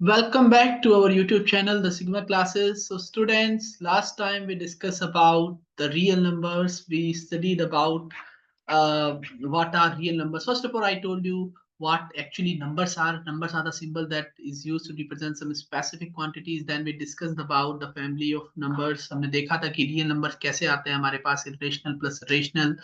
Welcome back to our YouTube channel, The Sigma Classes. So students, last time we discussed about the real numbers. We studied about what are real numbers. First of all, I told you what actually numbers are. Numbers are the symbol that is used to represent some specific quantities. Then we discussed about the family of numbers. हमने देखा था कि real numbers कैसे आते हैं हमारे पास, irrational plus rational.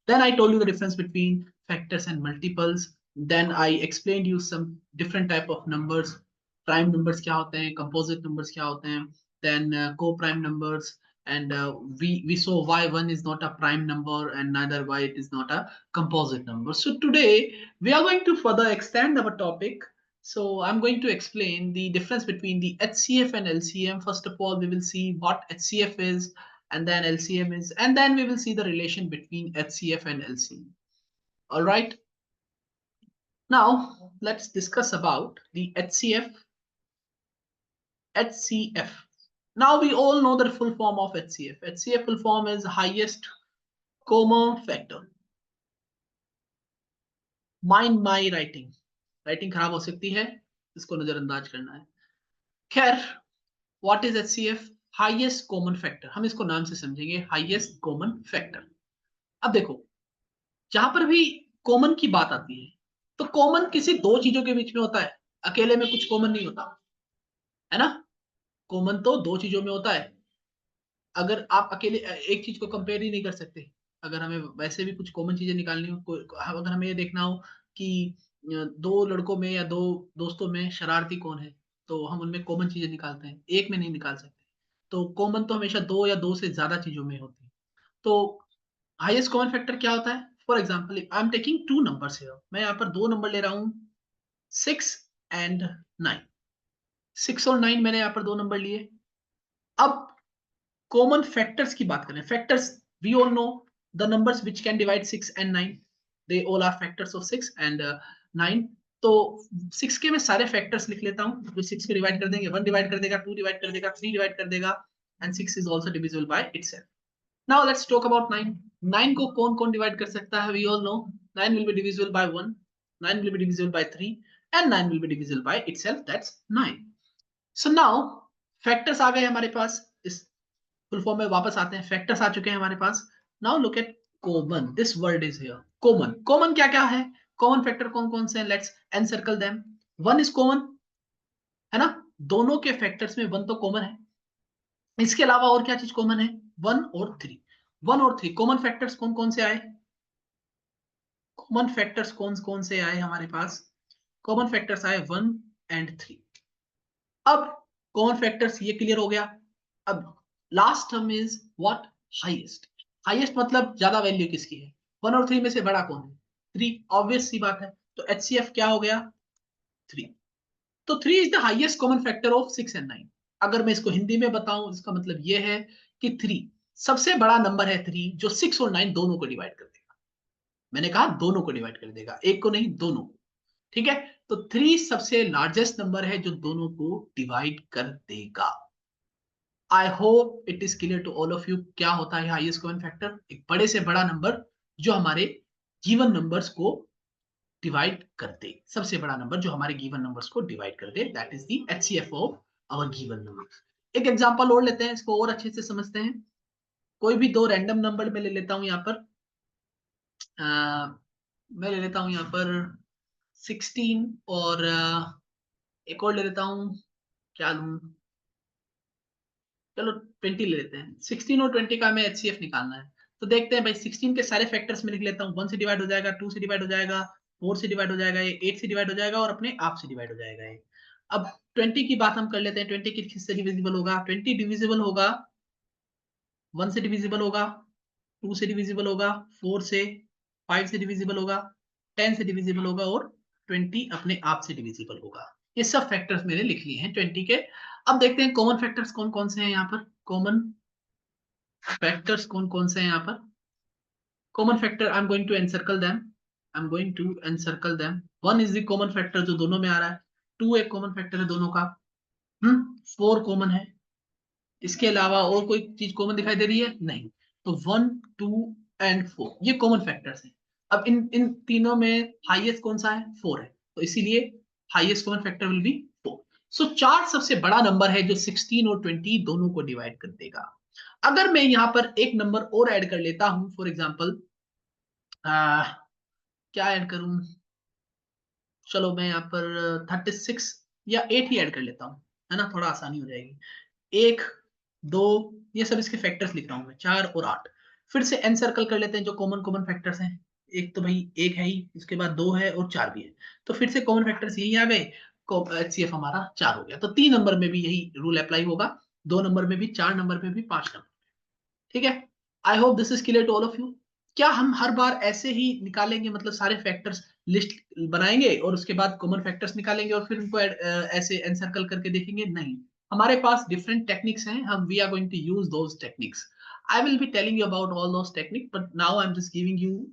Then I told you the difference between factors and multiples. Then I explained you some different type of numbers. Prime numbers क्या होते हैं, composite numbers क्या होते हैं, then co-prime numbers, and we saw why one is not a prime number and neither why it is not a composite number. So today we are going to further extend our topic. So I'm going to explain the difference between the HCF and LCM. First of all, we will see what HCF is, and then LCM is, and then we will see the relation between HCF and LCM. All right. Now let's discuss about the HCF. HCF. Now we all know the full form of HCF. HCF full form is highest common factor. Mind my writing. Writing खराब हो सकती है, इसको नजरअंदाज करना है. खैर, what is HCF? Highest common factor. हम इसको नाम से समझेंगे, highest common factor. अब देखो, जहां पर भी कॉमन की बात आती है तो कॉमन किसी दो चीजों के बीच में होता है. अकेले में कुछ कॉमन नहीं होता है ना. कॉमन तो दो चीजों में होता है. अगर आप अकेले एक चीज को कंपेयर ही नहीं कर सकते. अगर हमें वैसे भी कुछ कॉमन चीजें निकालनी हो, अगर हमें ये देखना हो कि दो लड़कों में या दो दोस्तों में शरारती कौन है, तो हम उनमें कॉमन चीजें निकालते हैं, एक में नहीं निकाल सकते. तो कॉमन तो हमेशा दो या दो से ज्यादा चीजों में होती है. तो हाईएस्ट कॉमन फैक्टर क्या होता है? For example, I am taking two numbers here. मैं यहाँ पर दो नंबर ले रहा हूँ, 6 and 9. 6 और 9 मैंने यहाँ पर दो नंबर लिए. अब कॉमन फैक्टर्स की बात करें. Factors, we all know the numbers which can divide 6 and 9. They all are factors of 6 and 9. तो 6 के मैं सारे फैक्टर्स लिख लेता हूँ जो 6 को डिवाइड कर देंगे. 1 डिवाइड कर देगा, 2 डिवाइड कर देगा, 3 डिवाइड कर देगा, and 6 is also divisible by itself. Now let's talk about 9. 9 को कौन कौन डिवाइड कर सकता है? We all know 9 will be divisible by 1, 9 will be divisible by 3, and 9 will be divisible by itself. That's 9. So now factors आ गए हमारे पास. इस full form में वापस आते हैं. फैक्टर्स आ चुके हैं हमारे पास. Now look at common. This word is here. Common. Common क्या क्या है? Common factor कौन कौन से हैं? Let's encircle them. 1 is common, है ना. दोनों के फैक्टर्स में 1 तो कॉमन है. इसके अलावा और क्या चीज कॉमन है? 1 और 3. 1 और 3 कॉमन फैक्टर्स कौन कौन से आए? कॉमन फैक्टर्स कौन कौन से आए हमारे पास? कॉमन फैक्टर्स आए 1 and 3. अब कॉमन फैक्टर्स ये क्लियर हो गया. अब last term is what? Highest. Highest मतलब ज्यादा वैल्यू किसकी है? 1 और 3 में से बड़ा कौन है? 3. ऑब्वियस सी बात है. तो एचसीएफ क्या हो गया? 3. तो 3 is the highest common factor of 6 and 9. अगर मैं इसको हिंदी में बताऊं, इसका मतलब ये है कि 3 सबसे बड़ा नंबर है. 3 जो 6 और 9 दोनों को डिवाइड कर देगा. मैंने कहा दोनों को डिवाइड कर देगा, एक को नहीं, दोनों को. ठीक है. तो 3 सबसे लार्जेस्ट नंबर है जो दोनों को डिवाइड कर देगा. I hope it is clear to all of you. क्या होता है हाईएस्ट कॉमन फैक्टर? एक बड़े से बड़ा नंबर जो हमारे गिवन नंबर्स को डिवाइड कर दे. सबसे बड़ा नंबर जो हमारे गिवन नंबर्स को डिवाइड कर दे, that is the HCF of our given number. एक एग्जांपल और लेते हैं, इसको और अच्छे से समझते हैं. कोई भी दो रैंडम नंबर में ले लेता हूं यहाँ पर. मैं ले लेता हूं यहाँ पर 16 और एक और ले लेता हूं. क्या लूं? चलो 20 ले लेते हैं. 16 और 20 का हमें एचसीएफ निकालना है. तो देखते हैं भाई, 16 के सारे फैक्टर्स में लिख लेता हूँ. 1 से डिवाइड हो जाएगा, 2 से डिवाइड हो जाएगा, 4 से डिवाइड हो जाएगा, 8 से डिवाइड हो जाएगा और अपने आप से डिवाइड हो जाएगा ये. अब 20 की बात हम कर लेते हैं. 20 किससे डिविजिबल होगा? 20 डिविजिबल होगा, 1 से डिविजिबल होगा, 2 से डिविजिबल होगा, 4 से, 5 से डिविजिबल होगा, 10 से डिविजिबल होगा और 20 अपने आप से डिविजिबल होगा. ये सब फैक्टर्स मैंने लिख लिए हैं 20 के. अब देखते हैं कॉमन फैक्टर्स कौन कौन से हैं यहाँ पर. कॉमन फैक्टर्स कौन कौन से हैं यहाँ पर? Common factor, I am going to encircle them. I am going to encircle them. 1 is the common factor जो दोनों में आ रहा है. 2 एक कॉमन फैक्टर है दोनों का. 4 कॉमन है. इसके अलावा और कोई चीज कॉमन दिखाई दे रही है? नहीं. तो 1, 2 एंड 4 ये कॉमन फैक्टर्स हैं. अब इन इन तीनों में हाईएस्ट कौन सा है? 4 है. तो इसीलिए highest common factor will be 4. सो 4 सबसे बड़ा नंबर है जो 16 और 20 दोनों को डिवाइड कर देगा। अगर मैं यहां पर एक नंबर और ऐड कर लेता हूं, फॉर एग्जाम्पल क्या ऐड करूं, चलो मैं यहाँ पर 36 या 8 ही ऐड कर लेता हूँ, है ना, थोड़ा आसानी हो जाएगी। 1 2, ये सब इसके फैक्टर्स लिख रहा हूँ मैं, 4 और 8। फिर से एन सर्कल कर लेते हैं जो कॉमन कॉमन फैक्टर्स हैं। एक तो भाई 1 है ही, उसके बाद 2 है और 4 भी है, तो फिर से कॉमन फैक्टर्स यही आ गए। एचसीएफ हमारा 4 हो गया। तो 3 नंबर में भी यही रूल अप्लाई होगा, 2 नंबर में भी, 4 नंबर में भी, 5 नंबर। ठीक है, I hope this is clear to all of you. क्या हम हर बार ऐसे ही निकालेंगे, मतलब सारे फैक्टर्स लिस्ट बनाएंगे और उसके बाद कॉमन फैक्टर्स निकालेंगे और फिर उनको ऐसे एनसर्कल करके देखेंगे? नहीं, हमारे पास डिफरेंट टेक्निक्स हैं, हम we are going to use those techniques. I will be telling you about all those technique, but now I am just giving you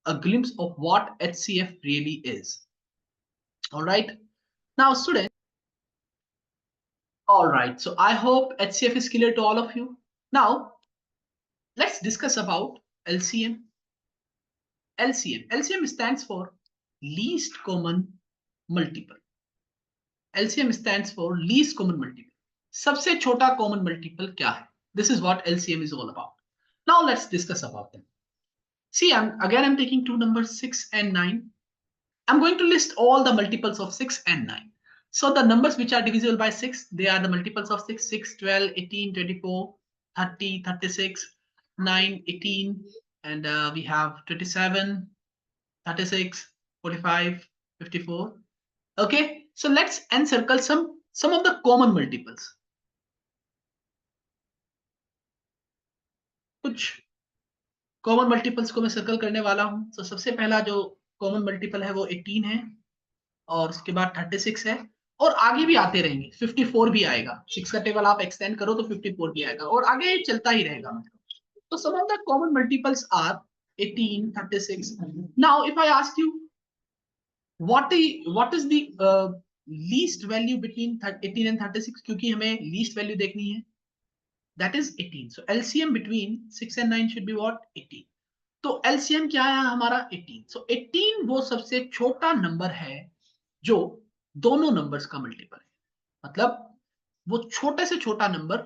a glimpse of what HCF really is. All right, now students, all right, so I hope HCF is clear to all of you. Now let's discuss about LCM. LCM stands for least common multiple. LCM stands for least common multiple. सबसे छोटा common multiple क्या है? This is what LCM is all about. Now let's discuss about them. See, I'm taking two numbers 6 and 9. I'm going to list all the multiples of 6 and 9. So the numbers which are divisible by 6, they are the multiples of 6, 6, 12, 18, 24, 30, 36, 9, 18, and we have 27, 36, 45, 54. Okay, so let's encircle some of the common multiples. कुछ common multiples को मैं circle करने वाला हूं। तो सबसे पहला जो कॉमन मल्टीपल है वो 18 है, और उसके बाद 36 है, और आगे भी आते रहेंगे, 54 भी आएगा। 6 का टेबल आप एक्सटेंड करो तो 54 भी आएगा, और आगे चलता ही रहेगा। तो sum of the common multiples are 18, 36। Now if I ask you what is the least value between 18 and 36, क्योंकि हमें least value देखनी है, that is 18. So LCM between 6 and 9 should be what? 18. तो LCM क्या है हमारा? 18. So 18 वो सबसे छोटा नंबर है जो दोनों नंबर्स का मल्टीपल है, मतलब वो छोटे से छोटा नंबर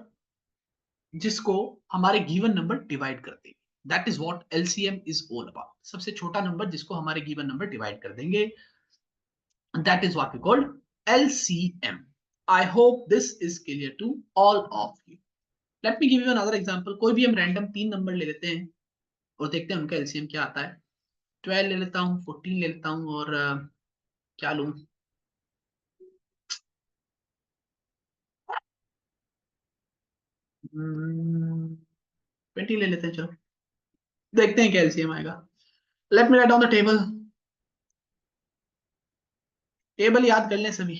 जिसको हमारे गिवन नंबर डिवाइड कर देंगे, that is what LCM is all about. सबसे छोटा नंबर जिसको हमारे गिवन नंबर डिवाइड कर देंगे, that is what we call LCM. I hope this is clear to all of you. Let me give you another example. कोई भी हम random 3 number ले लेते हैं और देखते हैं उनका LCM क्या आता है। 12 ले लेता हूँ, 14 ले लेता हूँ, और क्या लूं, 20 ले लेते हैं। चलो देखते हैं क्या LCM आएगा। Late me write down the table. Table याद कर लें सभी।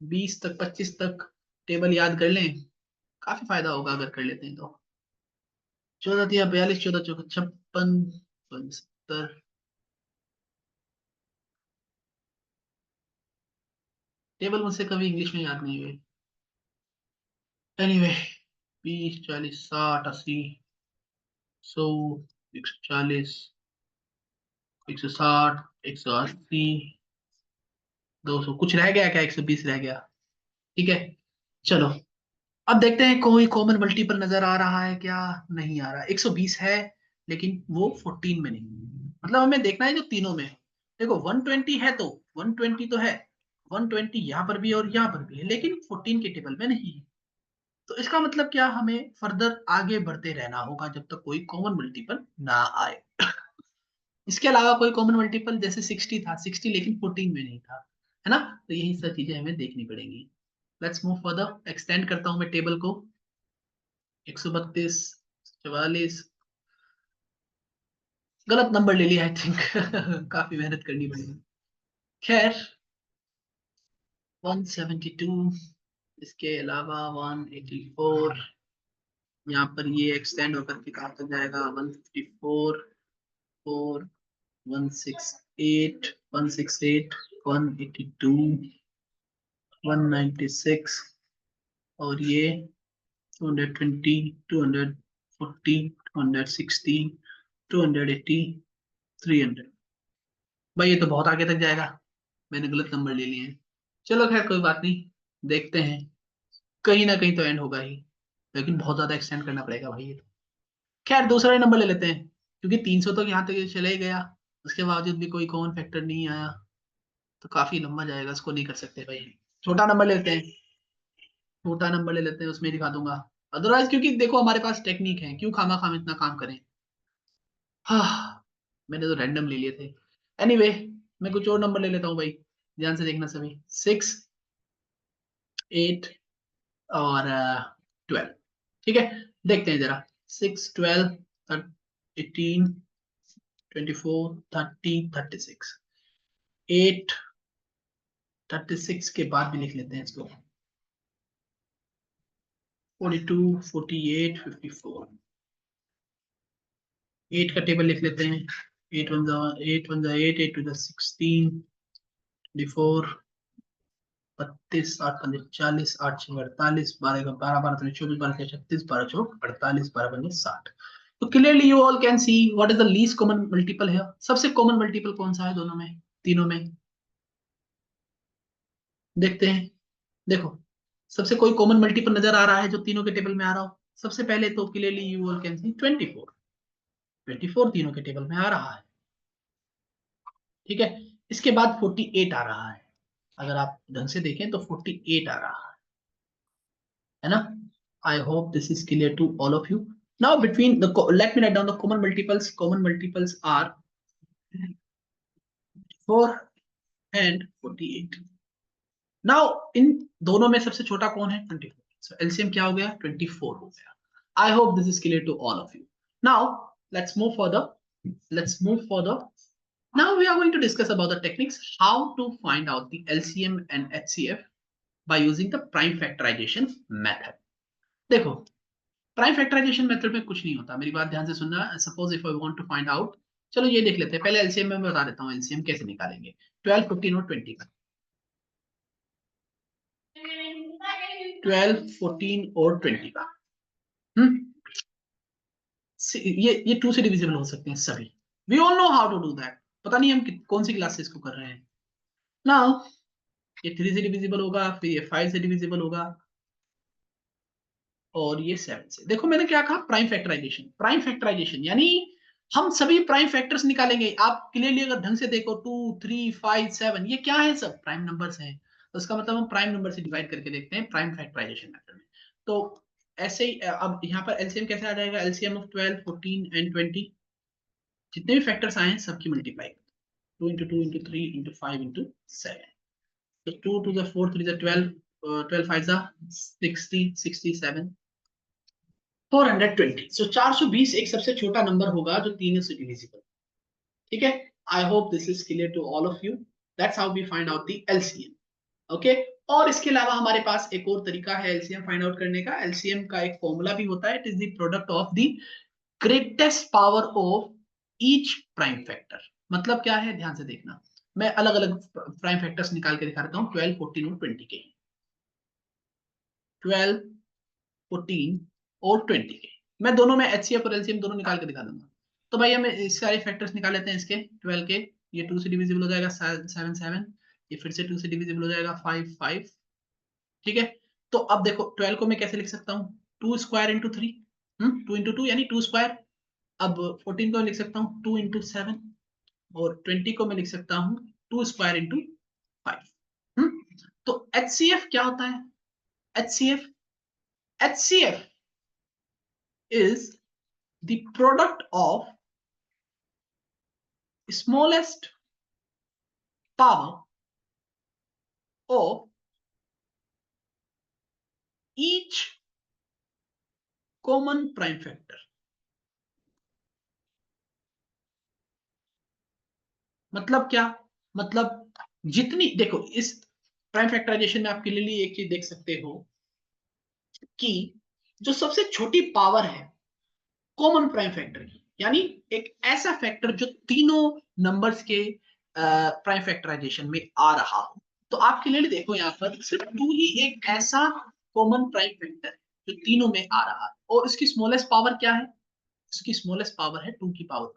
20 तक, 25 तक टेबल याद कर लें, काफी फायदा होगा अगर कर लेते हैं तो। 14 दिया 42, 14 चौका 56, 75। टेबल मुझसे कभी इंग्लिश में याद नहीं हुई। एनीवे, 20, 40, 60, 80, 100, 140, 160, 180, 200। कुछ रह गया क्या? 120 रह गया। ठीक है, चलो अब देखते हैं कोई कॉमन मल्टीपल नजर आ रहा है क्या? नहीं आ रहा। 120 है लेकिन वो 14 में नहीं, मतलब हमें देखना है जो तीनों में है। देखो 120 है तो 120 तो है, 120 यहाँ पर भी और यहाँ पर भी है, लेकिन 14 के टेबल में नहीं है। तो इसका मतलब क्या, हमें फर्दर आगे बढ़ते रहना होगा जब तक कोई कॉमन मल्टीपल ना आए। इसके अलावा कोई कॉमन मल्टीपल, जैसे 60 था, 60 लेकिन 14 में नहीं था, है ना? तो यही सब चीजें हमें देखनी पड़ेंगी। लेट्स मूव फर्दर, एक्सटेंड करता हूं मैं टेबल को। 132, 44, गलत नंबर ले लिया आई थिंक। काफी मेहनत करनी पड़ेगी। खैर 172, इसके अलावा 184, यहाँ पर ये एक्सटेंड होकर के कहाँ तक जाएगा? 154, 4, 168, 168, 182, 196, और ये 220, 240, 260, 280, 300। भाई ये तो बहुत आगे तक जाएगा, मैंने गलत नंबर ले लिए हैं। चलो खैर कोई बात नहीं, देखते हैं, कहीं ना कहीं तो एंड होगा ही, लेकिन बहुत ज्यादा एक्सटेंड करना पड़ेगा भाई ये तो। खैर दूसरा ही नंबर ले लेते हैं, क्योंकि 300 तो यहाँ तक चले ही गया, उसके बावजूद भी कोई कॉमन फैक्टर नहीं आया, तो काफी लंबा जाएगा, इसको नहीं कर सकते भाई। छोटा नंबर लेते हैं, छोटा नंबर ले लेते हैं, उसमें दिखा दूंगा। अदरवाइज क्योंकि देखो हमारे पास टेक्निक है, क्यों खामा खाम इतना काम करें। हाँ, मैंने तो रैंडम ले लिए थे। एनीवे मैं कुछ और नंबर ले लेता हूँ भाई, ध्यान से देखना सभी। 6, 8 और 12। ठीक है, देखते हैं जरा। 6, 12, 18, 24, 30, 36, 8, 36 के बाद भी लिख लेते हैं इसको। 42, 48, 54। 8 का टेबल लिख लेते हैं। 8 1 8 1 8, 8 2 16, 24, 32, 8 5 40, 8 6 48, 12 का 12, 12 3 24, 12 6 36, 12 4 48, 12 5 60। तो clearly you all can see what is the least common multiple है। सबसे कॉमन मल्टीपल कौन सा है दोनों में, तीनों में? देखते हैं। देखो, सबसे कोई कॉमन मल्टीपल नजर आ रहा है जो तीनों के टेबल में आ रहा हो? सबसे पहले तो clearly you all can see 24। 24 तीनों के टेबल में आ रहा है। ठीक है, इसके बाद 48 आ रहा है, अगर आप ढंग से देखें तो 48 आ रहा है ना? I hope this is clear to all of you. Now between the, let me write down the common multiples. Common multiples are 4 and 48। Now इन दोनों में सबसे छोटा कौन है? 24। सो एलसीएम क्या हो गया? 24 हो गया। I hope this is clear to all of you. Now let's move further, let's move further. Now we are going to discuss about the techniques how to find out the LCM and HCF by using the prime factorization method. देखो, prime factorization method में कुछ नहीं होता, मेरी बात ध्यान से सुनना। Suppose if I want to find out, चलो ये देख लेते हैं पहले। एलसीएम में मैं बता देता हूँ एलसीएम कैसे निकालेंगे। 12, 15 और 20 का। 12, 14 और 20 का। हम्म, ये 2 से डिविजिबल हो सकते हैं सभी। We all know how to do that. पता नहीं हम कौन सी क्लास से इसको कर रहे हैं। नाउ ये 3 से डिविजिबल होगा, फिर ये 5 से डिविजिबल होगा, और ये 7 से। देखो मैंने क्या कहा, प्राइम फैक्टराइजेशन। प्राइम फैक्टराइजेशन यानी हम सभी प्राइम फैक्टर्स निकालेंगे। आप क्लियरली अगर ढंग से देखो, 2, 3, 5, 7 ये क्या है? सब प्राइम नंबर्स हैं। तो इसका मतलब हम प्राइम नंबर से डिवाइड करके देखते हैं प्राइम फैक्टराइजेशन मेथड में। तो ऐसे ही अब यहाँ पर एलसीएम कैसे आ जाएगा? एलसीएम ऑफ 12, 14 एंड 20, जितने भी फैक्टर्स आए हैं सबकी multiply. 2 into 2 into 3 into 5 into 7। तो 2 to the 4, 3 the 12, 12 5 the 60, 67, 420। सो 420 एक सबसे छोटा नंबर होगा जो 3 से डिविजिबल। ठीक है, I hope this is clear to all of you. That's how we find out the LCM. Okay, और इसके अलावा हमारे पास एक और तरीका है एलसीएम फाइंड आउट करने का। एलसीएम का एक फॉर्मूला भी होता है, it is the product of the greatest power of each prime factor. मतलब क्या है, ध्यान से देखना। मैं अलग अलग प्राइम फैक्टर्स निकाल के दिखा देता हूँ 12, 14 और 20 के। 12, 14 और 20 के मैं दोनों में एचसीएफ और एलसीएम दोनों निकाल के दिखा दूंगा। तो भाई हम सारे फैक्टर्स निकाल लेते हैं इसके 12 के। ये 2 से डिविजिबल हो जाएगा 7, 7। ये फिर से 2 से डिविजिबल हो जाएगा 5, 5। ठीक है, तो अब देखो 12 को मैं कैसे लिख सकता हूँ? 2 स्क्वायर इंटू 3, 2 इंटू 2 यानी 2 स्क्वायर। अब 14 को मैं लिख सकता हूँ 2 इंटू 7, और 20 को मैं लिख सकता हूँ 2 स्क्वायर इंटू 5। तो एचसीएफ क्या होता है? HCF, HCF is the product of smallest power of each common prime factor। मतलब क्या? मतलब जितनी, देखो इस प्राइम फैक्टराइजेशन में आप क्लियरली एक चीज देख सकते हो कि जो सबसे छोटी पावर है कॉमन प्राइम फैक्टर की, यानी एक ऐसा फैक्टर जो तीनों नंबर्स के प्राइम फैक्टराइजेशन में आ रहा हो। तो आप क्लियरली देखो यहाँ पर सिर्फ 2 ही एक ऐसा कॉमन प्राइम फैक्टर है जो तीनों में आ रहा है, और इसकी स्मॉलेस्ट पावर क्या है? इसकी स्मॉलेस्ट पावर है 2 की पावर।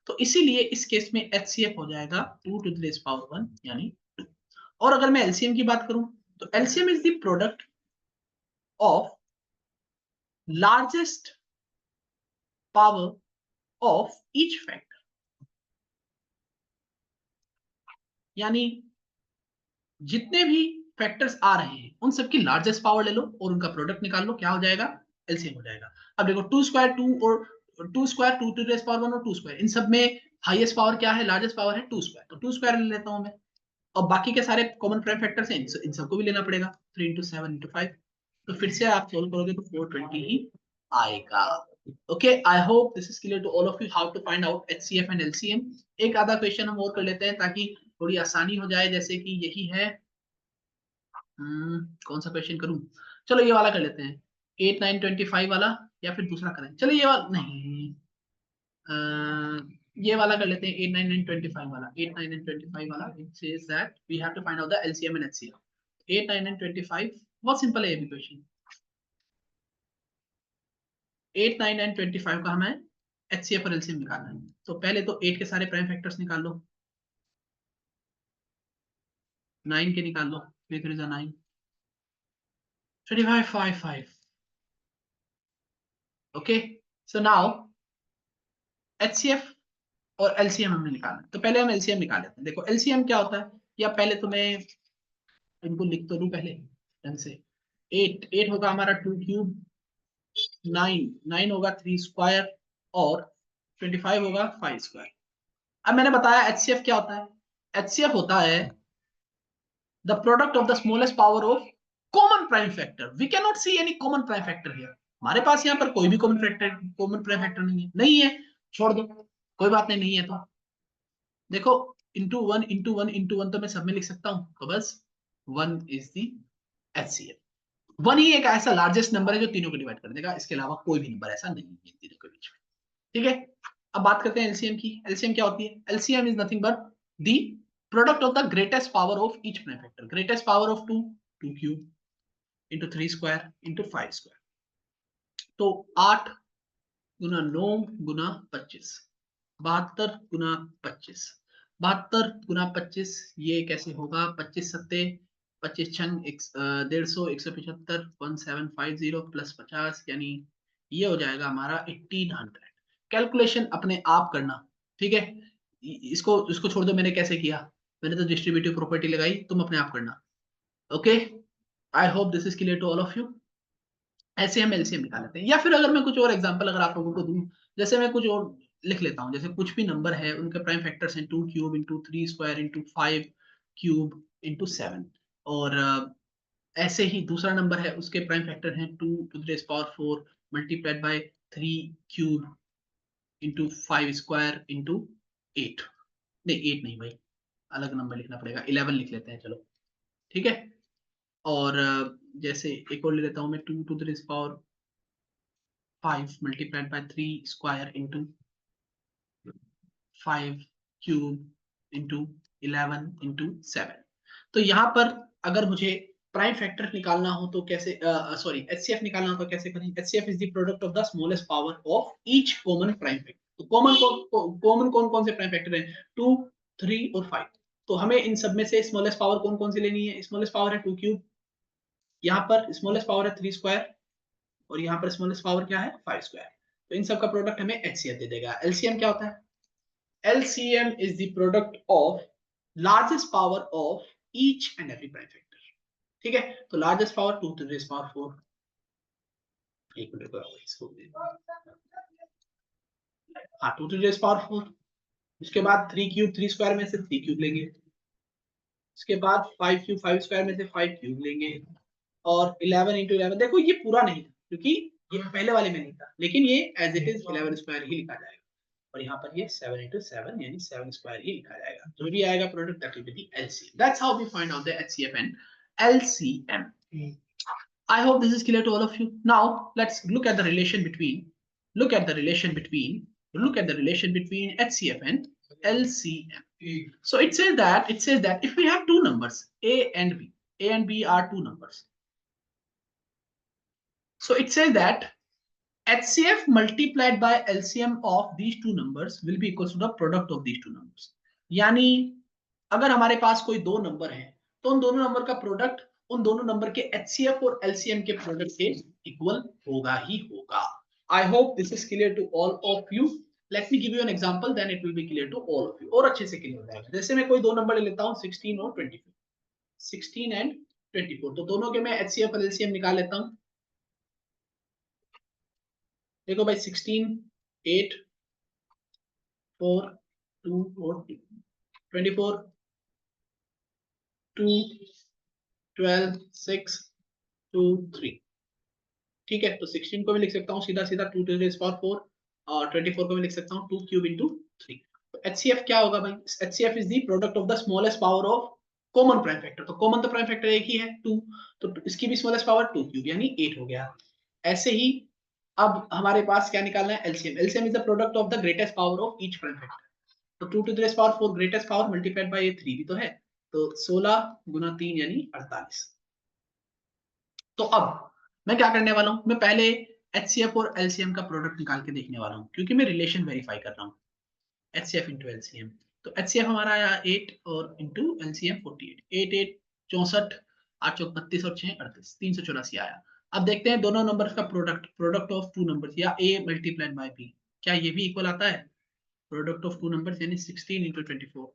तो इसीलिए इस केस में HCF हो जाएगा 2 to the raised power 1 यानी 2। और अगर मैं LCM की बात करूं तो LCM is the product of largest power of each factor, यानी जितने भी फैक्टर्स आ रहे हैं उन सबकी लार्जेस्ट पावर ले लो और उनका प्रोडक्ट निकाल लो, क्या हो जाएगा? एलसीएम हो जाएगा। अब देखो 2 स्क्वायर 2 और 2 स्क्वायर 2 टू रेस पावर 1 और 2 स्क्वायर, इन सब में हाईएस्ट पावर क्या है? लार्जेस्ट पावर है 2 स्क्वायर, तो 2 स्क्वायर ले लेता हूं मैं। और बाकी के सारे कॉमन प्राइम फैक्टर्स हैं, इन सबको भी लेना पड़ेगा। 3 into 7 into 5, तो फिर से आप सोल्व करोगे तो 420 ही आएगा। Okay, I hope this is clear to all of you how to find out HCF and LCM. एक आधा क्वेश्चन हम और कर लेते हैं ताकि थोड़ी आसानी हो जाए, जैसे कि यही है। कौन सा क्वेश्चन करूं? चलो ये वाला कर लेते हैं, 8 9 25 वाला, या फिर दूसरा करें? चलो ये वाला नहीं, ये वाला कर लेते हैं, 8 9 9 25 वाला। 8 9 9 25 वाला, it says that we have to find out the LCM and HCF. 8 9 9 25 बहुत सिंपल है ये भी क्वेश्चन। 8 9 9 25 का हमें एचसीएफ और एलसीएम निकालना है। तो पहले तो 8 के सारे प्राइम फैक्टर्स निकाल लो, 9 के निकाल लो, 3 3 9, 25 5 5। ओके, सो नाउ एचसीएफ और एलसीएम हमने निकालना, तो पहले हम एलसीएम निकाल लेते हैं। देखो एलसीएम क्या होता है, या पहले तो मैं इनको लिख तो दूं पहले ढंग से। 8 होगा हमारा 2 क्यूब, 9 होगा 3 स्क्वायर, और 25 होगा 5 स्क्वायर। अब मैंने बताया एचसीएफ क्या होता है। एचसीएफ होता है the product of the smallest power of common prime factor. We can not see any common prime factor here. हमारे पास यहाँ पर कोई भी कॉमन प्राइम फैक्टर नहीं है, छोड़ दो, कोई बात नहीं, नहीं है तो देखो, इंटू वन तो मैं सब में लिख सकता हूं, तो बस 1 इज दी एचसीएफ। 1 ही एक ऐसा लार्जेस्ट नंबर है जो तीनों को डिवाइड कर देगा, इसके अलावा कोई भी नंबर ऐसा नहीं है तीनों के बीच में। ठीक है, अब बात करते हैं एलसीएम की। एलसीएम क्या होती है? LCM is nothing but the product of the greatest power of each prime factor. Greatest power of 2, 2 cube into 3 square into 5 square. तो 8 गुना 9 गुना 25, 72 गुना 25, 72 गुना 25, ये कैसे होगा? 25 सत्ते 25 छंग 150, 175, 1750 प्लस 50, यानी ये हो जाएगा हमारा 1800। कैलकुलेशन अपने आप करना, ठीक है? इसको इसको छोड़ दो, मैंने कैसे किया, मैंने तो डिस्ट्रीब्यूटिव प्रॉपर्टी लगाई, तुम अपने आप करना। Okay, I hope this is clear to all of you. ऐसे हम एलसीएम निकाल लेते हैं, या फिर अगर मैं कुछ और एग्जांपल अगर आप लोगों को दूं, जैसे मैं कुछ और लिख लेता हूं, जैसे कुछ भी नंबर है उनके प्राइम फैक्टर्स हैं 2 cube into 3 square into 5 cube into 7, और ऐसे ही दूसरा नंबर है उसके प्राइम फैक्टर हैं 2 to the raise power 4 multiplied by 3 cube into 5 square into 8। नहीं 8 नहीं भाई, अलग नंबर लिखना पड़ेगा, 11 लिख लेते हैं चलो, ठीक है? और जैसे एक और ले लेता हूं मैं, 2 to the raise power 5 multiplied by 3 square into 5 cube into 11 into 7। तो यहाँ पर अगर मुझे प्राइम फैक्टर निकालना हो तो कैसे, सॉरी एचसीएफ निकालना हो तो कैसे करें? HCF is the product of the smallest power of each common prime factor. तो कॉमन कौन कौन से प्राइम फैक्टर हैं? 2 3 और 5। तो हमें इन सब में से स्मॉलेस्ट पावर कौन कौन सी लेनी है? स्मॉलेस्ट पावर है 2 क्यूब, यहाँ पर स्मॉलेस्ट पावर है 3 स्क्वायर, और यहाँ पर स्मॉलेस्ट पावर क्या है? 5 स्क्वायर। तो इन सब का प्रोडक्ट हमें एचसीएफ दे देगा। एलसीएम क्या होता है? LCM is the product of largest power of each and every prime factor। ठीक है, तो largest power 2 to the raise power 4। एक मिनट इसको, हाँ 2 to the raise power 4। उसके बाद 3 क्यूब 3 स्क्वायर में से 3 क्यूब लेंगे, उसके बाद 5 क्यूब 5 स्क्वायर में से 5 क्यूब लेंगे, और 11 into 11, देखो ये पूरा नहीं था क्योंकि ये पहले वाले में नहीं था, लेकिन ये एज इट इज 11 स्क्वायर ही लिखा जाएगा, और यहाँ पर ये 7 into 7 यानी 7 स्क्वायर ही लिखा जाएगा। जो भी आएगा product that will be the LCM. That's how we find out the HCF and LCM. I hope this is clear to all of you. Now let's look at the relation between look at the relation between HCF and LCM. So it says that if we have two numbers A and B are two numbers. So it says that HCF multiplied by LCM of these two numbers will be equal to the product of these two numbers. यानी अगर हमारे पास कोई दो number है तो उन दोनों number का प्रोडक्ट उन दोनों नंबर के HCF और LCM के प्रोडक्ट के इक्वल होगा ही होगा. I hope this is clear to all of you. Let me give you an example, then it will be clear to all of you. और अच्छे से क्लियर हो जाएगा. जैसे मैं कोई दो नंबर ले लेता हूँ 16 और 24. 16 and 24. तो दोनों के मैं HCF और LCM निकाल लेता हूँ. देखो भाई 16 8 4 2 और 24 2 12 6 2 3. ठीक है, तो 16 को मैं लिख सकता हूँ सीधा सीधा 2 to the power 4 और 24 को मैं लिख सकता हूँ 2 cube into 3. तो HCF क्या होगा भाई? HCF is the product of the smallest power of common prime factor. तो कॉमन तो प्राइम फैक्टर एक ही है 2, तो इसकी भी स्मॉलेस्ट पावर 2 क्यूब यानी 8 हो गया. ऐसे ही अब हमारे पास क्या निकालना है? LCM. LCM is the product of the greatest power of each prime factor. तो 2 to the power 4 greatest power multiplied by 3 भी तो है, तो 16 गुना 3 यानी 48. तो अब मैं क्या करने वाला हूं? मैं पहले HCF और LCM का प्रोडक्ट निकाल के देखने वाला हूं, क्योंकि मैं रिलेशन वेरीफाई कर रहा हूं. HCF इंटू LCM, तो HCF हमारा आया 8 और इंटू LCM 48. 8 8 64 8 चौक 32 और 6 38 384 आया. अब देखते हैं दोनों नंबर्स का प्रोडक्ट ऑफ टू नंबर्स या A मल्टीप्लाइड बाय B, क्या ये भी इक्वल आता है? प्रोडक्ट ऑफ टू नंबर्स यानी 16 इंटू 24.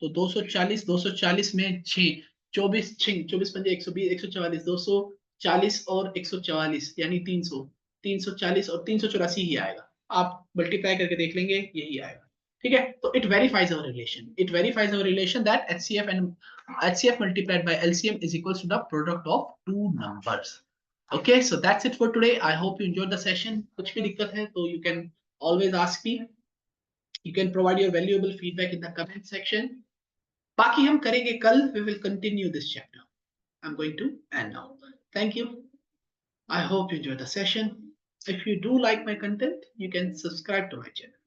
तो 240 में 6 24 24 पंजे 120 144 240 और 144 यानी 300 340 और 384 ही आएगा. आप मल्टीप्लाई करके देख लेंगे यही आएगा. ठीक है, तो it verifies our relation that HCF multiplied by LCM is equals to the product of two numbers. Okay, so that's it for today. I hope you enjoyed the session. कुछ भी दिक्कत है तो you can always ask me. You can provide your valuable feedback in the comment section. बाकी हम करेंगे कल. We will continue this chapter. I'm going to end now. Thank you. I hope you enjoyed the session. If you do like my content, you can subscribe to my channel.